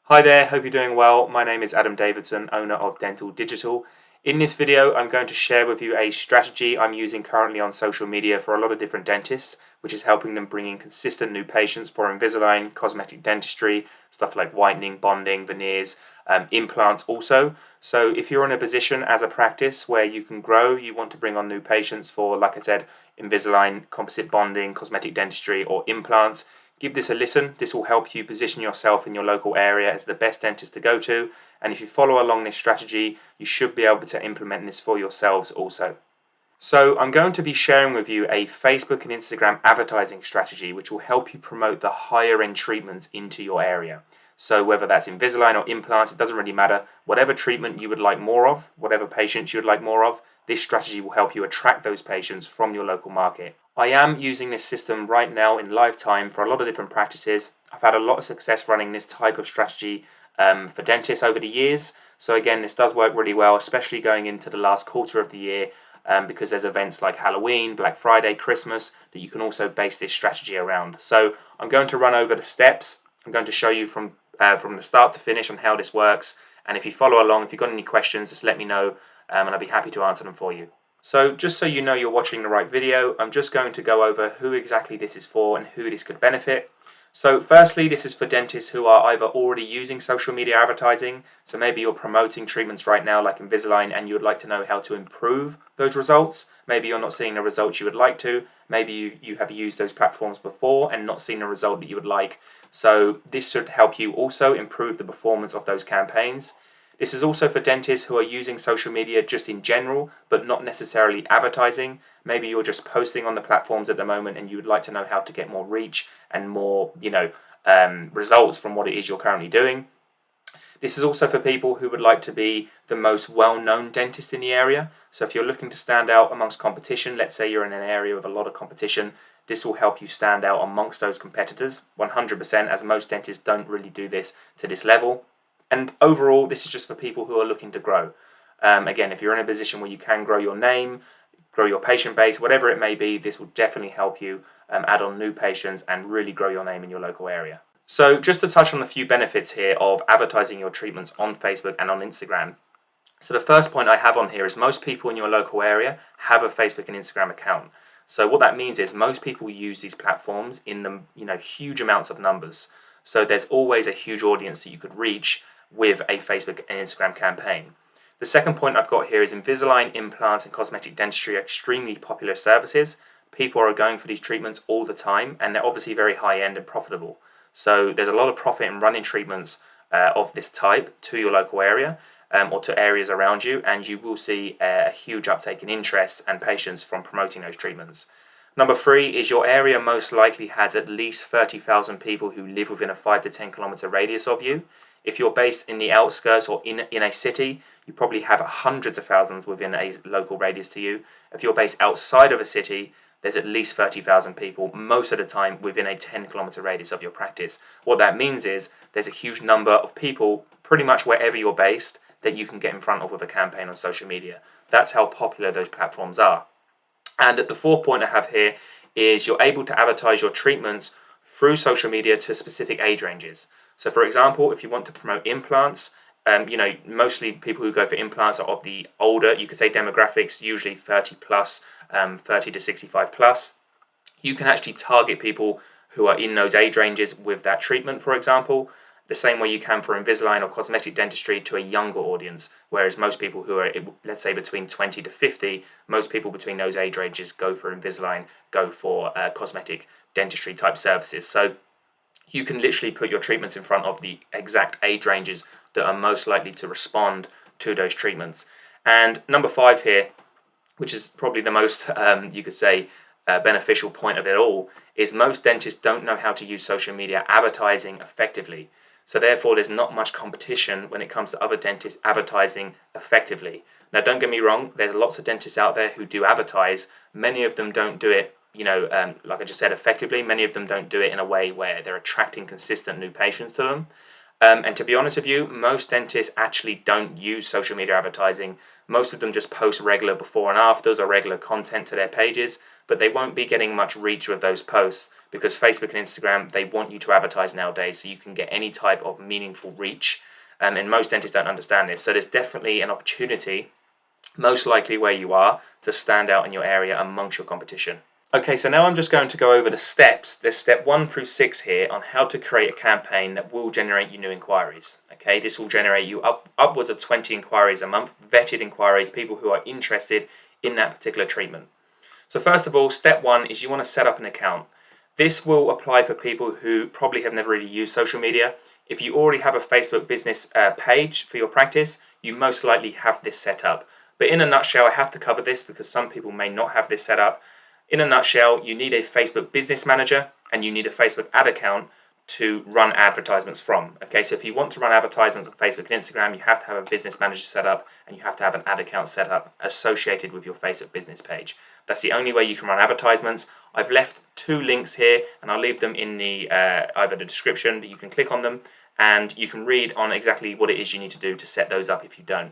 Hi there, hope you're doing well. My name is Adam Davidson, owner of Dental Digital. In this video, I'm going to share with you a strategy I'm using currently on social media for a lot of different dentists, which is helping them bring in consistent new patients for Invisalign, cosmetic dentistry, stuff like whitening, bonding, veneers, implants also. So if you're in a position as a practice where you can grow, you want to bring on new patients for, like I said, Invisalign, composite bonding, cosmetic dentistry, or implants, give this a listen. This will help you position yourself in your local area as the best dentist to go to. And if you follow along this strategy, you should be able to implement this for yourselves also. So I'm going to be sharing with you a Facebook and Instagram advertising strategy which will help you promote the higher end treatments into your area. So whether that's Invisalign or implants, it doesn't really matter. Whatever treatment you would like more of, whatever patients you would like more of, this strategy will help you attract those patients from your local market. I am using this system right now in live time for a lot of different practices. I've had a lot of success running this type of strategy for dentists over the years. So again, this does work really well, especially going into the last quarter of the year, because there's events like Halloween, Black Friday, Christmas that you can also base this strategy around. So I'm going to run over the steps. I'm going to show you from the start to finish on how this works. And if you follow along, if you've got any questions, just let me know and I'll be happy to answer them for you. So just so you know you're watching the right video, I'm just going to go over who exactly this is for and who this could benefit. So firstly, this is for dentists who are either already using social media advertising, so maybe you're promoting treatments right now like Invisalign and you would like to know how to improve those results. Maybe you're not seeing the results you would like to. Maybe you have used those platforms before and not seen the result that you would like. So this should help you also improve the performance of those campaigns. This is also for dentists who are using social media just in general, but not necessarily advertising. Maybe you're just posting on the platforms at the moment and you would like to know how to get more reach and more, results from what it is you're currently doing. This is also for people who would like to be the most well-known dentist in the area. So if you're looking to stand out amongst competition, let's say you're in an area with a lot of competition, this will help you stand out amongst those competitors 100%, as most dentists don't really do this to this level. And overall, this is just for people who are looking to grow. Again, if you're in a position where you can grow your name, grow your patient base, whatever it may be, this will definitely help you add on new patients and really grow your name in your local area. So just to touch on a few benefits here of advertising your treatments on Facebook and on Instagram. So the first point I have on here is most people in your local area have a Facebook and Instagram account. So what that means is most people use these platforms in the huge amounts of numbers. So there's always a huge audience that you could reach with a Facebook and Instagram campaign. The second point I've got here is Invisalign, implants, and cosmetic dentistry are extremely popular services. People are going for these treatments all the time, and they're obviously very high-end and profitable. So there's a lot of profit in running treatments of this type to your local area or to areas around you, and you will see a huge uptake in interest and patients from promoting those treatments. Number 3 is your area most likely has at least 30,000 people who live within a 5 to 10 kilometer radius of you. If you're based in the outskirts or in a city, you probably have hundreds of thousands within a local radius to you. If you're based outside of a city, there's at least 30,000 people most of the time within a 10-kilometer radius of your practice. What that means is there's a huge number of people pretty much wherever you're based that you can get in front of with a campaign on social media. That's how popular those platforms are. And the fourth point I have here is you're able to advertise your treatments through social media to specific age ranges. So for example, if you want to promote implants, mostly people who go for implants are of the older, you could say demographics, usually 30 plus, 30 to 65 plus. You can actually target people who are in those age ranges with that treatment, for example, the same way you can for Invisalign or cosmetic dentistry to a younger audience, whereas most people who are, let's say, between 20 to 50, most people between those age ranges go for Invisalign, go for cosmetic dentistry type services. So you can literally put your treatments in front of the exact age ranges that are most likely to respond to those treatments. And number 5 here, which is probably the most, you could say, beneficial point of it all, is most dentists don't know how to use social media advertising effectively. So therefore, there's not much competition when it comes to other dentists advertising effectively. Now, don't get me wrong, there's lots of dentists out there who do advertise. Many of them don't do it, like I just said, effectively. Many of them don't do it in a way where they're attracting consistent new patients to them. And to be honest with you, most dentists actually don't use social media advertising. Most of them just post regular before and afters or regular content to their pages. but they won't be getting much reach with those posts because Facebook and Instagram, they want you to advertise nowadays so you can get any type of meaningful reach. And most dentists don't understand this. So there's definitely an opportunity, most likely where you are, to stand out in your area amongst your competition. Okay, so now I'm just going to go over the steps. There's step 1 through 6 here on how to create a campaign that will generate you new inquiries. Okay, this will generate you upwards of 20 inquiries a month, vetted inquiries, people who are interested in that particular treatment. So first of all, step 1 is you want to set up an account. This will apply for people who probably have never really used social media. If you already have a Facebook business page for your practice, you most likely have this set up. But in a nutshell, I have to cover this because some people may not have this set up. In a nutshell, you need a Facebook business manager and you need a Facebook ad account to run advertisements from. Okay, so if you want to run advertisements on Facebook and Instagram, you have to have a business manager set up and you have to have an ad account set up associated with your Facebook business page. That's the only way you can run advertisements. I've left 2 links here and I'll leave them in the either the description. You can click on them and you can read on exactly what it is you need to do to set those up if you don't.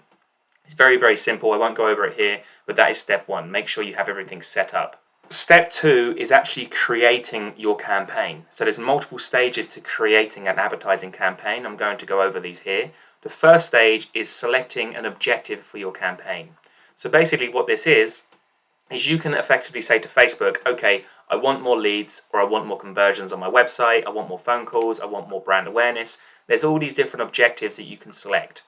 It's very, very simple. I won't go over it here, but that is step 1. Make sure you have everything set up. Step 2 is actually creating your campaign. So there's multiple stages to creating an advertising campaign. I'm going to go over these here. The first stage is selecting an objective for your campaign. So basically what this is you can effectively say to Facebook, okay, I want more leads or I want more conversions on my website, I want more phone calls, I want more brand awareness. There's all these different objectives that you can select.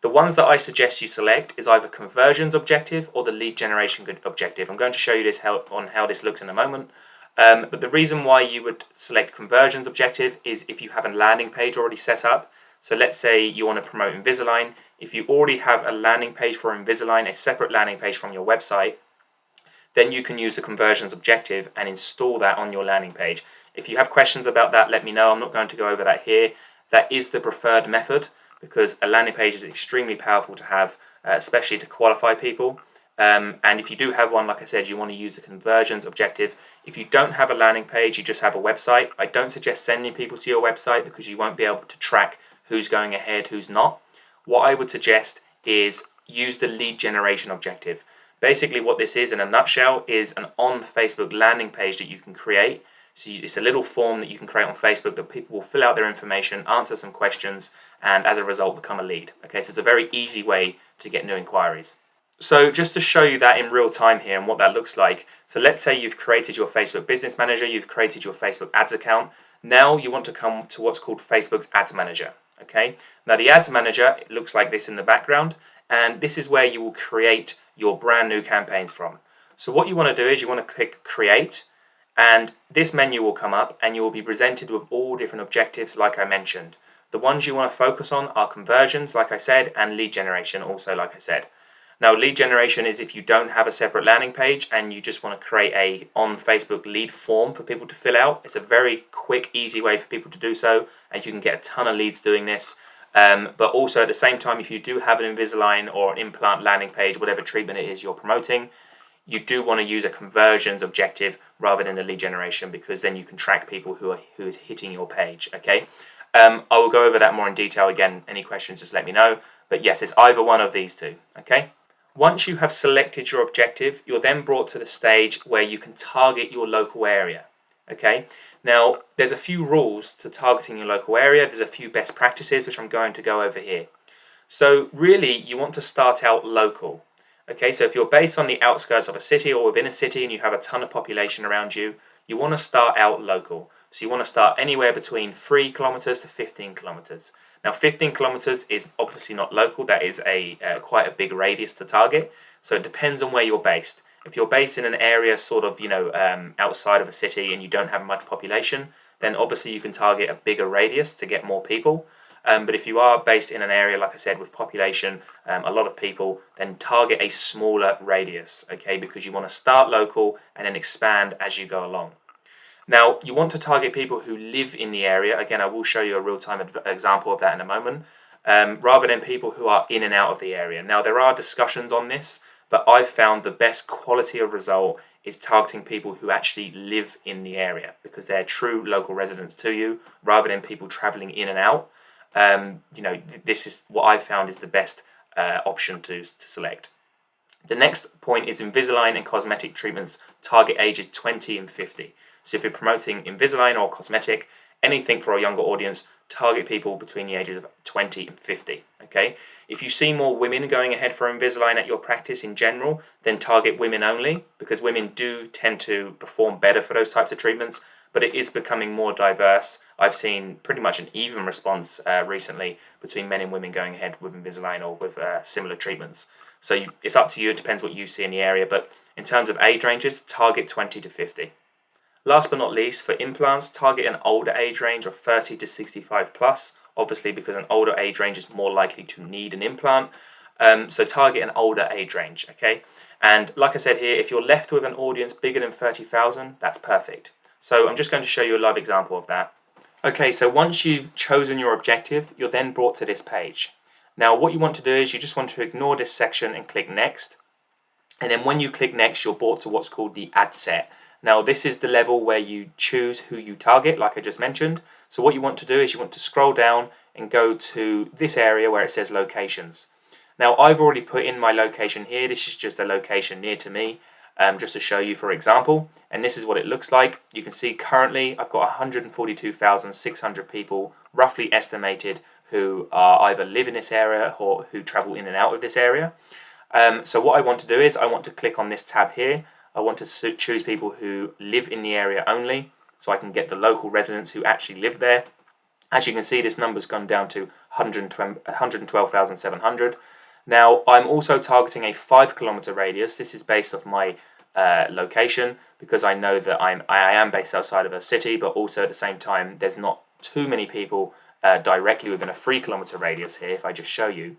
The ones that I suggest you select is either conversions objective or the lead generation objective. I'm going to show you this on how this looks in a moment. But the reason why you would select conversions objective is if you have a landing page already set up. So let's say you want to promote Invisalign. If you already have a landing page for Invisalign, a separate landing page from your website, then you can use the conversions objective and install that on your landing page. If you have questions about that, let me know. I'm not going to go over that here. That is the preferred method, because a landing page is extremely powerful to have, especially to qualify people. And if you do have one, like I said, you want to use the conversions objective. If you don't have a landing page, you just have a website, I don't suggest sending people to your website because you won't be able to track who's going ahead, who's not. What I would suggest is use the lead generation objective. Basically what this is in a nutshell is an on Facebook landing page that you can create. So it's a little form that you can create on Facebook that people will fill out their information, answer some questions, and as a result become a lead. Okay, so it's a very easy way to get new inquiries. So just to show you that in real time here and what that looks like. So let's say you've created your Facebook Business Manager, you've created your Facebook Ads account. Now you want to come to what's called Facebook's Ads Manager. Okay, now the Ads Manager, it looks like this in the background, and this is where you will create your brand new campaigns from. So what you want to do is you want to click Create, and this menu will come up and you will be presented with all different objectives like I mentioned. The ones you want to focus on are conversions, like I said, and lead generation also, like I said. Now, lead generation is if you don't have a separate landing page and you just want to create a on Facebook lead form for people to fill out. It's a very quick, easy way for people to do so, and you can get a ton of leads doing this. But also at the same time, if you do have an Invisalign or an implant landing page, whatever treatment it is you're promoting, you do want to use a conversions objective rather than a lead generation, because then you can track people who is hitting your page. Okay, I will go over that more in detail again. Any questions, just let me know. But yes, it's either one of these two. Okay. Once you have selected your objective, you're then brought to the stage where you can target your local area. Okay. Now, there's a few rules to targeting your local area. There's a few best practices which I'm going to go over here. So really, you want to start out local. Okay, so if you're based on the outskirts of a city or within a city and you have a ton of population around you, you want to start out local. So you want to start anywhere between 3 kilometers to 15 kilometers. Now 15 kilometers is obviously not local, that is quite a big radius to target. So it depends on where you're based. If you're based in an area sort of, outside of a city and you don't have much population, then obviously you can target a bigger radius to get more people. But if you are based in an area, like I said, with population, a lot of people, then target a smaller radius, okay, because you want to start local and then expand as you go along. Now, you want to target people who live in the area. Again, I will show you a real-time example of that in a moment, rather than people who are in and out of the area. Now, there are discussions on this, but I've found the best quality of result is targeting people who actually live in the area, because they're true local residents to you, rather than people traveling in and out. This is what I found is the best option to select. The next point is Invisalign and cosmetic treatments target ages 20 and 50. So if you're promoting Invisalign or cosmetic, anything for a younger audience, target people between the ages of 20 and 50. Okay. If you see more women going ahead for Invisalign at your practice in general, then target women only, because women do tend to perform better for those types of treatments. But it is becoming more diverse. I've seen pretty much an even response recently between men and women going ahead with Invisalign or with similar treatments. So it's up to you. It depends what you see in the area. But in terms of age ranges, target 20 to 50. Last but not least, for implants, target an older age range of 30 to 65 plus, obviously because an older age range is more likely to need an implant. So target an older age range, okay? And like I said here, if you're left with an audience bigger than 30,000, that's perfect. So I'm just going to show you a live example of that. Okay, so once you've chosen your objective, you're then brought to this page. Now what you want to do is you just want to ignore this section and click next. And then when you click next, you're brought to what's called the ad set. Now this is the level where you choose who you target, like I just mentioned. So what you want to do is you want to scroll down and go to this area where it says locations. Now I've already put in my location here. This is just a location near to me, just to show you for example. And this is what it looks like. You can see currently I've got 142,600 people roughly estimated who either live in this area or who travel in and out of this area. So what I want to do is I want to click on this tab here. I want to choose people who live in the area only, so I can get the local residents who actually live there. As you can see, this number's gone down to 112,700. Now, I'm also targeting a 5 kilometer radius. This is based off my location, because I know that I am based outside of a city, but also at the same time, there's not too many people directly within a 3 kilometer radius here. If I just show you,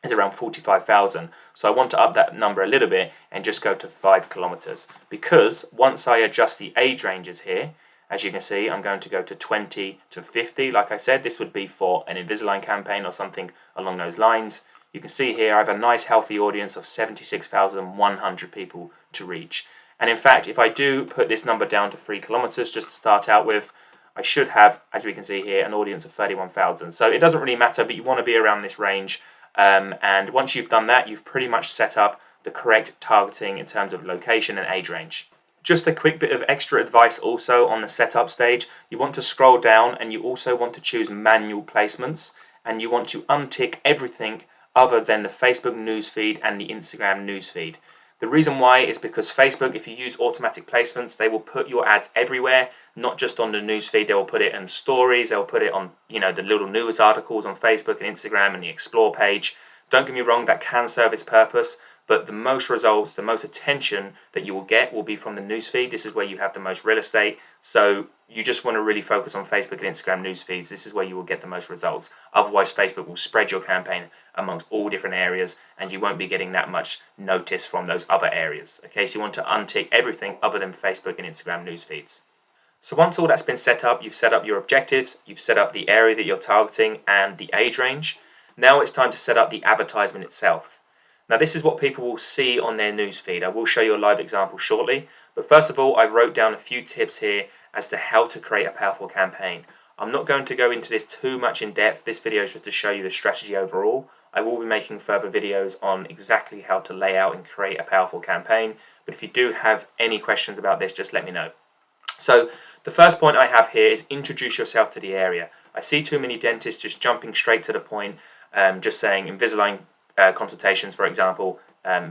is around 45,000. So I want to up that number a little bit and just go to 5 kilometers, because once I adjust the age ranges here, as you can see, I'm going to go to 20 to 50. Like I said, this would be for an Invisalign campaign or something along those lines. You can see here I have a nice healthy audience of 76,100 people to reach. And in fact, if I do put this number down to 3 kilometers just to start out with, I should have, as we can see here, an audience of 31,000. So it doesn't really matter, but you want to be around this range. And once you've done that, you've pretty much set up the correct targeting in terms of location and age range. Just a quick bit of extra advice also on the setup stage. You want to scroll down and you also want to choose manual placements, and you want to untick everything other than the Facebook newsfeed and the Instagram newsfeed. The reason why is because Facebook, if you use automatic placements, they will put your ads everywhere, not just on the newsfeed. They will put it in stories. They'll put it on, the little news articles on Facebook and Instagram and the Explore page. Don't get me wrong, that can serve its purpose, but the most results, the most attention that you will get will be from the newsfeed. This is where you have the most real estate. So you just want to really focus on Facebook and Instagram newsfeeds. This is where you will get the most results. Otherwise, Facebook will spread your campaign amongst all different areas and you won't be getting that much notice from those other areas. Okay, so you want to untick everything other than Facebook and Instagram newsfeeds. So once all that's been set up, you've set up your objectives, you've set up the area that you're targeting and the age range. Now it's time to set up the advertisement itself. Now this is what people will see on their newsfeed. I will show you a live example shortly, but first of all I wrote down a few tips here as to how to create a powerful campaign. I'm not going to go into this too much in depth. This video is just to show you the strategy overall. I will be making further videos on exactly how to lay out and create a powerful campaign, but if you do have any questions about this, just let me know. So the first point I have here is introduce yourself to the area. I see too many dentists just jumping straight to the point, just saying Invisalign consultations, for example,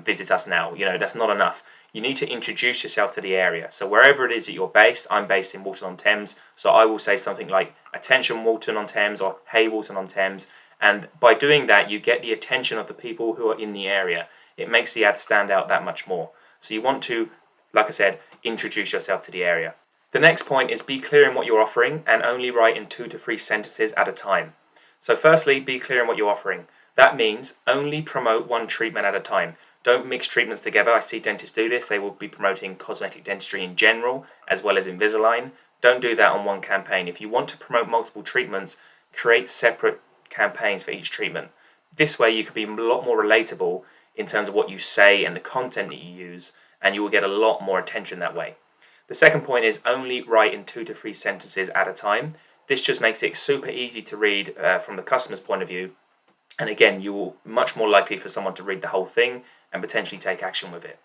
visit us now. That's not enough. You need to introduce yourself to the area. So wherever it is that you're based, I'm based in Walton-on-Thames, so I will say something like attention Walton-on-Thames or hey Walton-on-Thames, and by doing that you get the attention of the people who are in the area. It makes the ad stand out that much more. So you want to, like I said, introduce yourself to the area. The next point is be clear in what you're offering and only write in 2 to 3 sentences at a time. So firstly, be clear in what you're offering. That means only promote one treatment at a time. Don't mix treatments together. I see dentists do this. They will be promoting cosmetic dentistry in general as well as Invisalign. Don't do that on one campaign. If you want to promote multiple treatments, create separate campaigns for each treatment. This way you can be a lot more relatable in terms of what you say and the content that you use, and you will get a lot more attention that way. The second point is only write in 2 to 3 sentences at a time. This just makes it super easy to read from the customer's point of view, And again, you're much more likely for someone to read the whole thing and potentially take action with it.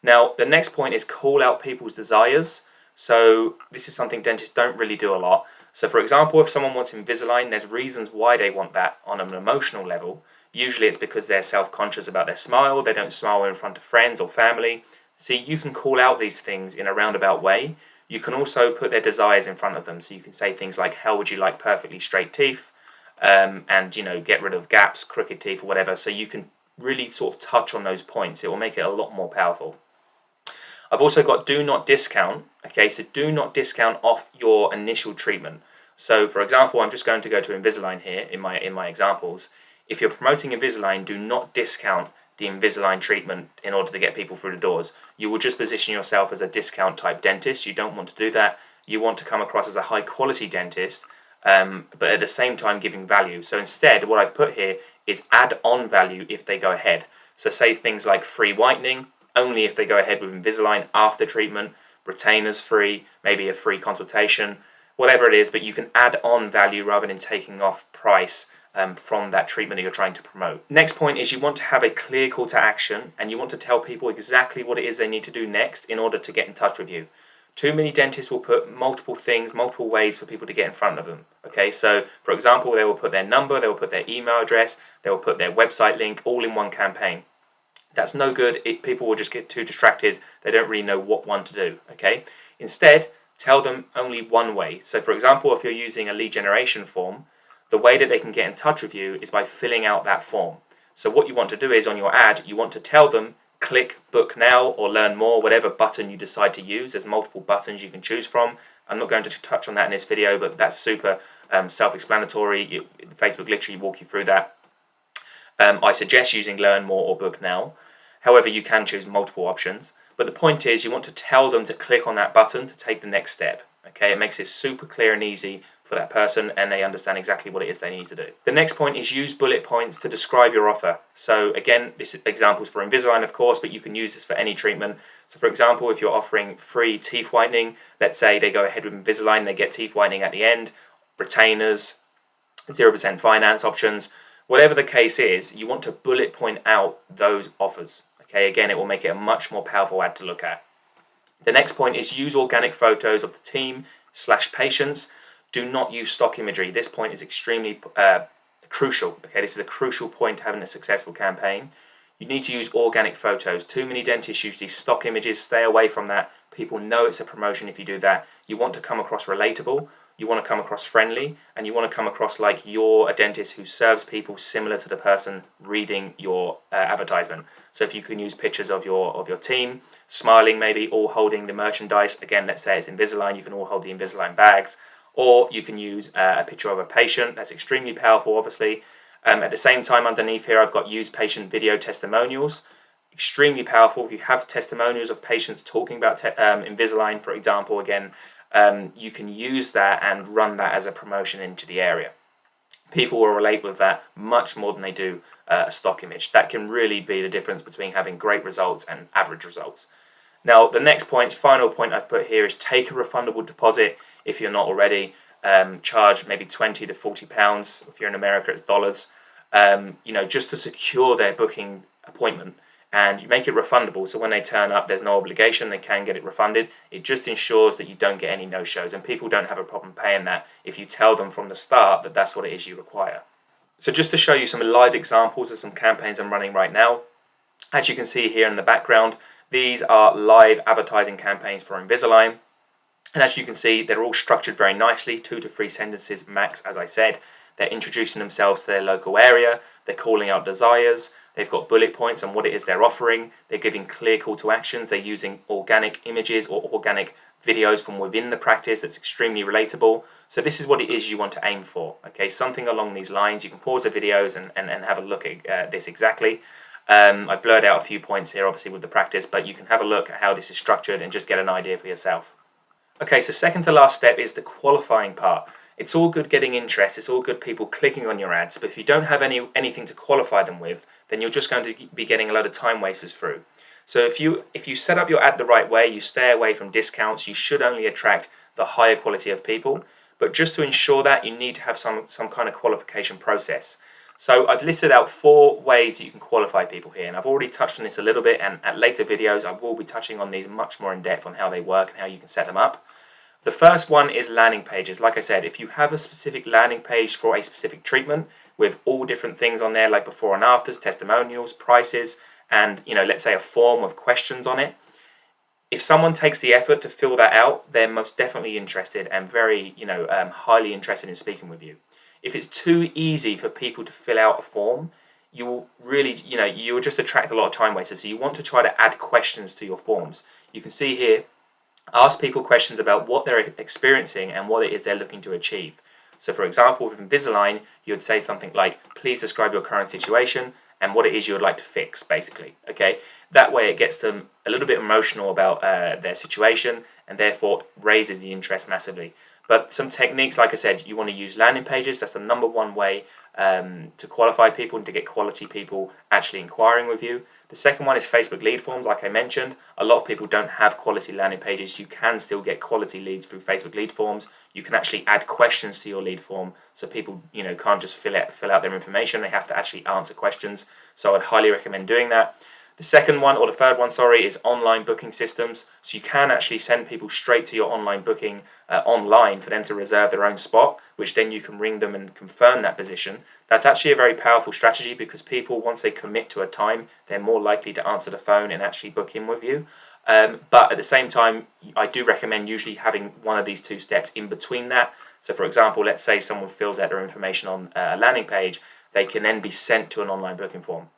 Now, the next point is call out people's desires. So this is something dentists don't really do a lot. So for example, if someone wants Invisalign, there's reasons why they want that on an emotional level. Usually it's because they're self-conscious about their smile, they don't smile in front of friends or family. See, you can call out these things in a roundabout way. You can also put their desires in front of them. So you can say things like, how would you like perfectly straight teeth? And get rid of gaps, crooked teeth, or whatever. So you can really sort of touch on those points. It will make it a lot more powerful. I've also got do not discount. Okay, so do not discount off your initial treatment. So for example, I'm just going to go to Invisalign here in my examples. If you're promoting Invisalign, do not discount the Invisalign treatment in order to get people through the doors. You will just position yourself as a discount type dentist. You don't want to do that. You want to come across as a high quality dentist, but at the same time giving value. So instead, what I've put here is add on value if they go ahead. So say things like free whitening, only if they go ahead with Invisalign after treatment, retainers free, maybe a free consultation, whatever it is, but you can add on value rather than taking off price from that treatment that you're trying to promote. Next point is you want to have a clear call to action, and you want to tell people exactly what it is they need to do next in order to get in touch with you. Too many dentists will put multiple things, multiple ways for people to get in front of them. Okay, so for example, they will put their number, they will put their email address, they will put their website link all in one campaign. That's no good. People will just get too distracted. They don't really know what one to do. Okay, instead, tell them only one way. So for example, if you're using a lead generation form, the way that they can get in touch with you is by filling out that form. So what you want to do is on your ad, you want to tell them click book now or learn more, whatever button you decide to use. There's multiple buttons you can choose from. I'm not going to touch on that in this video, but that's super self-explanatory. Facebook literally walk you through that. I suggest using learn more or book now. However, you can choose multiple options. But the point is you want to tell them to click on that button to take the next step. Okay, it makes it super clear and easy for that person, and they understand exactly what it is they need to do. The next point is use bullet points to describe your offer. So again, this example is for Invisalign, of course, but you can use this for any treatment. So for example, if you're offering free teeth whitening, let's say they go ahead with Invisalign, they get teeth whitening at the end, retainers, 0% finance options, whatever the case is, you want to bullet point out those offers. Okay, again, it will make it a much more powerful ad to look at. The next point is use organic photos of the team/patients. Do not use stock imagery. This point is extremely crucial. Okay, this is a crucial point to having a successful campaign. You need to use organic photos. Too many dentists use these stock images. Stay away from that. People know it's a promotion if you do that. You want to come across relatable. You want to come across friendly, and you want to come across like you're a dentist who serves people similar to the person reading your advertisement. So if you can use pictures of your team, smiling maybe, all holding the merchandise. Again, let's say it's Invisalign, you can all hold the Invisalign bags. Or you can use a picture of a patient. That's extremely powerful, obviously. At the same time, underneath here, I've got use patient video testimonials. Extremely powerful. If you have testimonials of patients talking about Invisalign, for example, again, you can use that and run that as a promotion into the area. People will relate with that much more than they do a stock image. That can really be the difference between having great results and average results. Now, the next point, final point I've put here is take a refundable deposit if you're not already. Charge maybe £20 to £40. If you're in America, it's dollars. Just to secure their booking appointment. And you make it refundable, so when they turn up, there's no obligation, they can get it refunded. It just ensures that you don't get any no-shows, and people don't have a problem paying that if you tell them from the start that that's what it is you require. So just to show you some live examples of some campaigns I'm running right now, as you can see here in the background, these are live advertising campaigns for Invisalign. And as you can see, they're all structured very nicely, 2 to 3 sentences max, as I said. They're introducing themselves to their local area, they're calling out desires, they've got bullet points on what it is they're offering, they're giving clear call to actions, they're using organic images or organic videos from within the practice that's extremely relatable. So this is what it is you want to aim for, okay? Something along these lines. You can pause the videos and have a look at this exactly. I blurred out a few points here, obviously, with the practice, but you can have a look at how this is structured and just get an idea for yourself. Okay, so second to last step is the qualifying part. It's all good getting interest, it's all good people clicking on your ads, but if you don't have anything to qualify them with, then you're just going to be getting a load of time wasters through. So if you set up your ad the right way, you stay away from discounts, you should only attract the higher quality of people. But just to ensure that, you need to have some kind of qualification process. So I've listed out 4 ways that you can qualify people here, and I've already touched on this a little bit, and at later videos I will be touching on these much more in depth on how they work and how you can set them up. The first one is landing pages. Like I said, if you have a specific landing page for a specific treatment with all different things on there, like before and afters, testimonials, prices, and let's say a form with questions on it, if someone takes the effort to fill that out, they're most definitely interested and very highly interested in speaking with you. If it's too easy for people to fill out a form, you'll really you'll just attract a lot of time wasters. So you want to try to add questions to your forms. You can see here, ask people questions about what they're experiencing and what it is they're looking to achieve. So for example, with Invisalign, you would say something like, please describe your current situation and what it is you would like to fix, basically. Okay, that way it gets them a little bit emotional about their situation, and therefore raises the interest massively. But some techniques, like I said, you want to use landing pages. That's the number one way to qualify people and to get quality people actually inquiring with you. The second one is Facebook lead forms. Like I mentioned, a lot of people don't have quality landing pages. You can still get quality leads through Facebook lead forms. You can actually add questions to your lead form, so people can't just fill out their information. They have to actually answer questions. So I'd highly recommend doing that. The second one, or the third one, sorry, is online booking systems. So you can actually send people straight to your online booking online for them to reserve their own spot, which then you can ring them and confirm that position. That's actually a very powerful strategy, because people, once they commit to a time, they're more likely to answer the phone and actually book in with you. But at the same time, I do recommend usually having one of these 2 steps in between that. So for example, let's say someone fills out their information on a landing page, they can then be sent to an online booking form.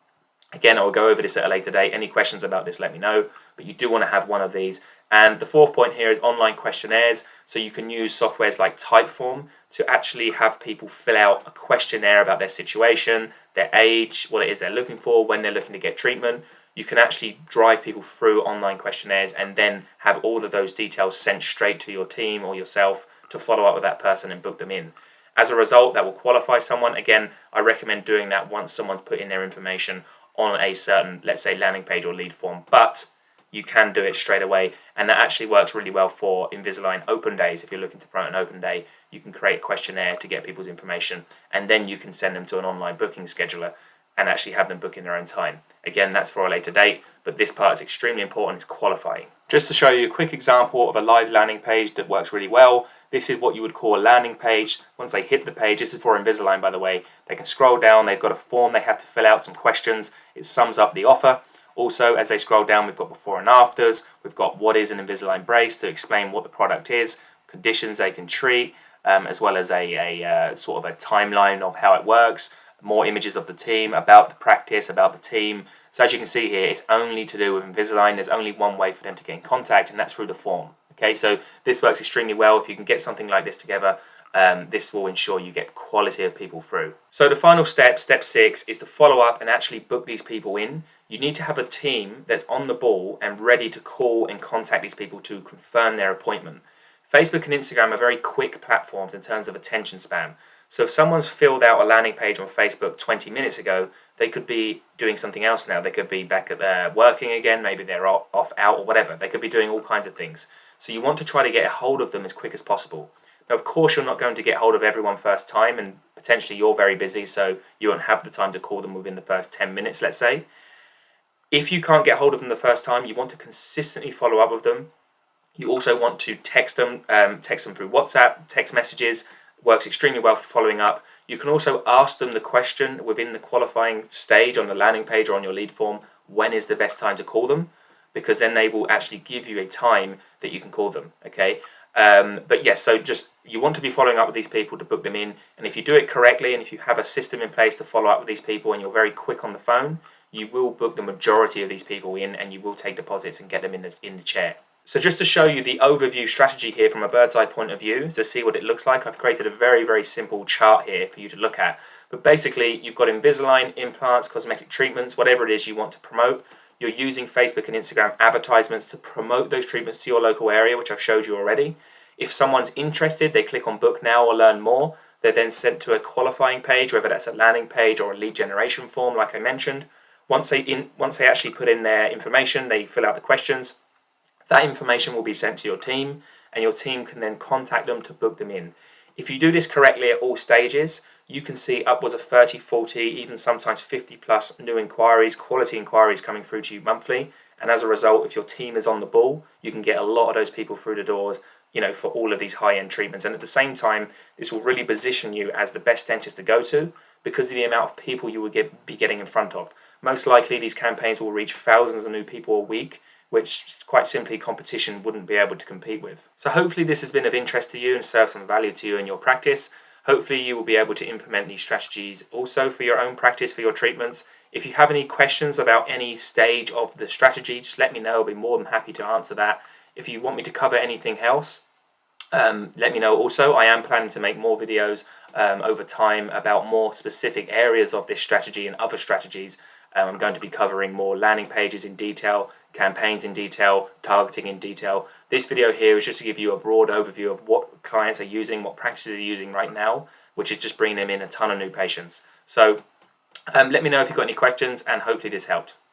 Again, I'll go over this at a later date. Any questions about this, let me know. But you do want to have one of these. And the fourth point here is online questionnaires. So you can use softwares like Typeform to actually have people fill out a questionnaire about their situation, their age, what it is they're looking for, when they're looking to get treatment. You can actually drive people through online questionnaires and then have all of those details sent straight to your team or yourself to follow up with that person and book them in. As a result, that will qualify someone. Again, I recommend doing that once someone's put in their information on a certain, let's say, landing page or lead form, but you can do it straight away, and that actually works really well for Invisalign open days. If you're looking to promote an open day, you can create a questionnaire to get people's information, and then you can send them to an online booking scheduler and actually have them book in their own time. Again, that's for a later date, but this part is extremely important. It's qualifying. Just to show you a quick example of a live landing page that works really well, this is what you would call a landing page. Once they hit the page, this is for Invisalign, by the way, they can scroll down, they've got a form they have to fill out, some questions, it sums up the offer. Also, as they scroll down, we've got before and afters, we've got what is an Invisalign brace to explain what the product is, conditions they can treat, as well as a sort of a timeline of how it works, more images of the team, about the practice, about the team. So as you can see here, it's only to do with Invisalign. There's only one way for them to get in contact, and that's through the form. Okay, so this works extremely well. If you can get something like this together, this will ensure you get quality of people through. So the final step, step 6, is to follow up and actually book these people in. You need to have a team that's on the ball and ready to call and contact these people to confirm their appointment. Facebook and Instagram are very quick platforms in terms of attention span. So if someone's filled out a landing page on Facebook 20 minutes ago, they could be doing something else now. They could be back at working again, maybe they're off out or whatever. They could be doing all kinds of things. So you want to try to get a hold of them as quick as possible. Now, of course, you're not going to get hold of everyone first time, and potentially you're very busy, so you won't have the time to call them within the first 10 minutes, let's say. If you can't get hold of them the first time, you want to consistently follow up with them. You also want to text them through WhatsApp, text messages, works extremely well for following up. You can also ask them the question within the qualifying stage on the landing page or on your lead form, when is the best time to call them? Because then they will actually give you a time that you can call them, okay? But yes, so just you want to be following up with these people to book them in, and if you do it correctly and if you have a system in place to follow up with these people and you're very quick on the phone, you will book the majority of these people in and you will take deposits and get them in the chair. So just to show you the overview strategy here from a bird's eye point of view, to see what it looks like, I've created a very, very simple chart here for you to look at. But basically, you've got Invisalign, implants, cosmetic treatments, whatever it is you want to promote. You're using Facebook and Instagram advertisements to promote those treatments to your local area, which I've showed you already. If someone's interested, they click on book now or learn more. They're then sent to a qualifying page, whether that's a landing page or a lead generation form, like I mentioned. Once they actually put in their information, they fill out the questions. That information will be sent to your team, and your team can then contact them to book them in. If you do this correctly at all stages, you can see upwards of 30, 40, even sometimes 50 plus new inquiries, quality inquiries coming through to you monthly. And as a result, if your team is on the ball, you can get a lot of those people through the doors, for all of these high-end treatments. And at the same time, this will really position you as the best dentist to go to because of the amount of people you will be getting in front of. Most likely, these campaigns will reach thousands of new people a week, which quite simply competition wouldn't be able to compete with. So hopefully this has been of interest to you and served some value to you in your practice. Hopefully you will be able to implement these strategies also for your own practice, for your treatments. If you have any questions about any stage of the strategy, just let me know. I'll be more than happy to answer that. If you want me to cover anything else, let me know. Also, I am planning to make more videos over time about more specific areas of this strategy and other strategies. I'm going to be covering more landing pages in detail, campaigns in detail, targeting in detail. This video here is just to give you a broad overview of what clients are using, what practices are using right now, which is just bringing them in a ton of new patients. So let me know if you've got any questions, and hopefully this helped.